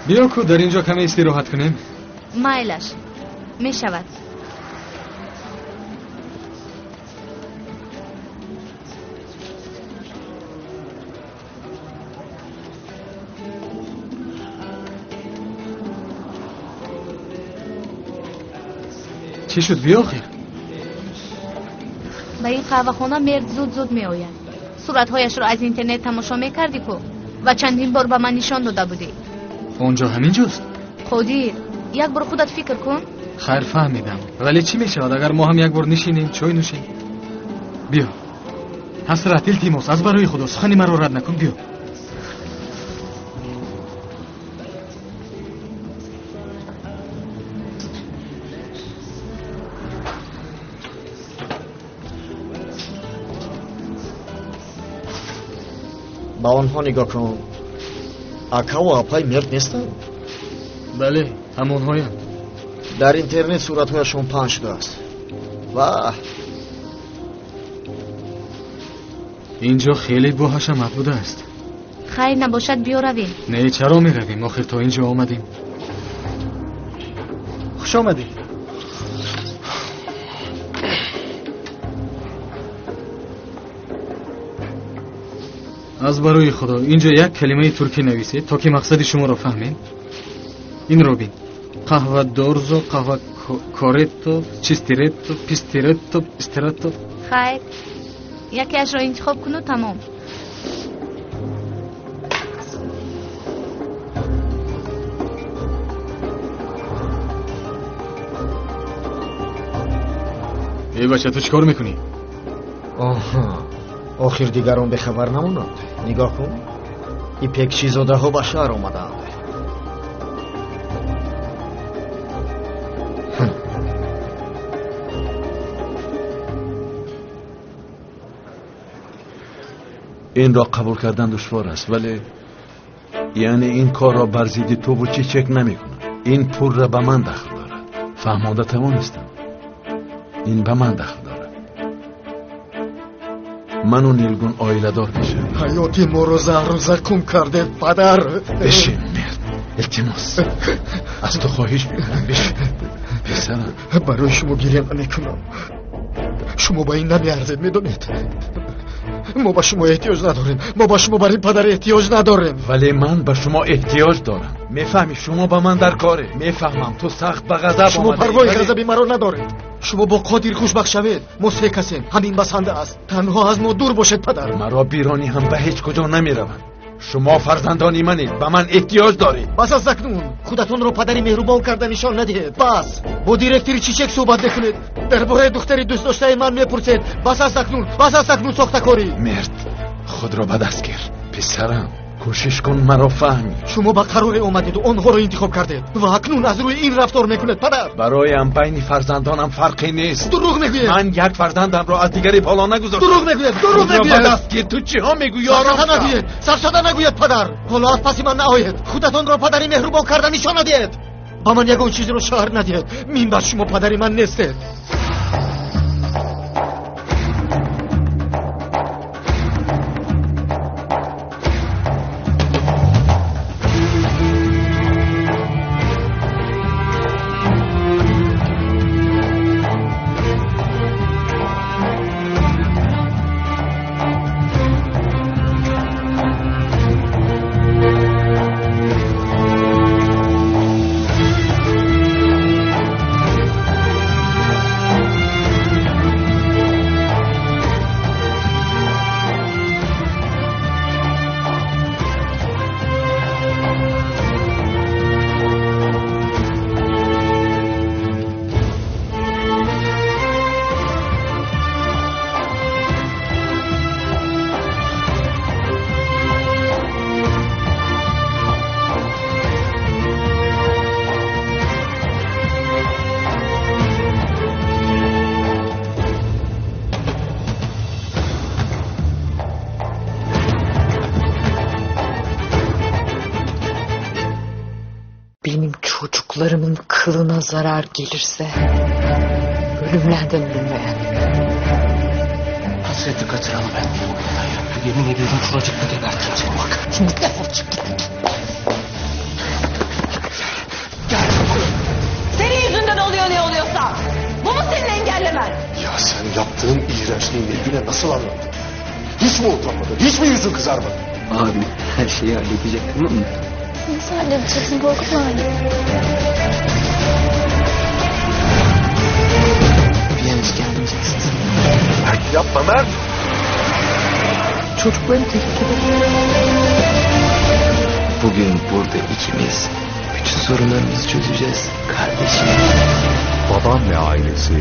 بیا کو در اینجا کمی استراحت کنیم. مایلش می شود. چی شد بیا خیر؟ به این قهوه خانه مرد زود می آید. صورتهایش را از اینترنت تماشا می کردی کو و چندین بار به من نشان داده بودی. اونجا همینجاست؟ خودی یک بار خودت فکر کن. خیر فهمیدم، ولی چی می شود اگر ما هم یک بار نشینیم چای نوشیم؟ بیا حسرت التماس از برای خدا سخنی مرا رد نکن. بیا. با آنها نگاه کن. اکا و اپای مرد نیستن؟ بله همونهایم. در اینترنت صورتهایشون پنج شده است. واه، اینجا خیلی باحشمت بوده است. خیر نباشد بیا رویم. نه چرا می رویم؟ آخر تا اینجا آمدیم. خوش آمدی. از برای خدا اینجا یک کلمه ترکی نویسید تا که مقصد شما را فهمیم. این رو بین. قهوه دورزو، قهوه کارتو، چیستیرتو، پیستیرتو، استیرتو. خیر یکی اش را انتخاب کن و تمام. ای بچه تو چیکار میکنی؟ آها، آخر دیگران به خبر نمونند. نگاه کن، این پکچیزاده ها به شهر آمدند. این را قبول کردن دشوار است، ولی یعنی این کار را بر ضد تو و چی چک نمی کنم. این پول را به من دخل دارد. فهمانده توانستم. این به من دخل دارد. من و نیلگون آیله دار میشم. حیاتی ما رو زهر زکم کرده پدر. بشین مرد، التماس از تو خواهش میکنم بشین. پسرم برای شما گریه نمیکنم. شما با این نمیارزید میدونید. ما با شما احتیاج نداریم. ما با شما برای پدر احتیاج نداریم. ولی من به شما احتیاج دارم. میفهمی شما با من در کاره. میفهمم تو سخت به غضب شما آمده. پروای غضبی مرا ندارید. شما با قادر خوشبخت شوید. ما سه کسیم. همین بسنده است. تنها از ما دور باشید پدر. مرا بیرانی هم به هیچ کجا نمیروم. شما فرزندانی منید. به من احتیاج دارید. بس از اکنون خودتون رو پدری مهربان کرده نشان ندهید. بس با دیرکتری چیچک صحبت نکنید. درباره دختری دوست داشته من میپرسید. بس از اکنون ساختکاری. مرد خود را به دست گیر. پسرم کوشش کن مرا فهمی. شما با قرار اومدید و آنها رو انتخاب کردید و اکنون از روی این رفتار میکنید پدر. برایم بین فرزندانم فرقی نیست. دروغ میگوید. من یک فرزندم را از دیگری بالا نگذاشتم. دروغ میگوید. تو چی ها میگویی؟ آرام نگوید. سرساده نگوید پدر. حالا از پس من نآید. خودتون را پدری مهربان کرده نشان ندید. با من یگان چیزی رو شهر ندید. من بر شما پدری من نیستید. Benim çocuklarımın kılına zarar gelirse ölümlerden ölünmeye. Hasreti kaçıranı ben. Yemin ediyorum şuracıkta geberteceğim seni bak. Şimdi defol çık git. Sen yaptığın iğrençliği Nilgün'e nasıl anlattın? Hiç mi utanmadın? Hiç mi yüzün kızarmadı? Abi her şeyi halledecek, tamam mı? Nasıl halledeceksin? Korkutma beni. Bir an hiç gelmeyeceksin. Mert yapma Mert! Çocuklarım tehlikede. Bugün burada ikimiz bütün sorunlarımızı çözeceğiz kardeşim. Babam ve ailesi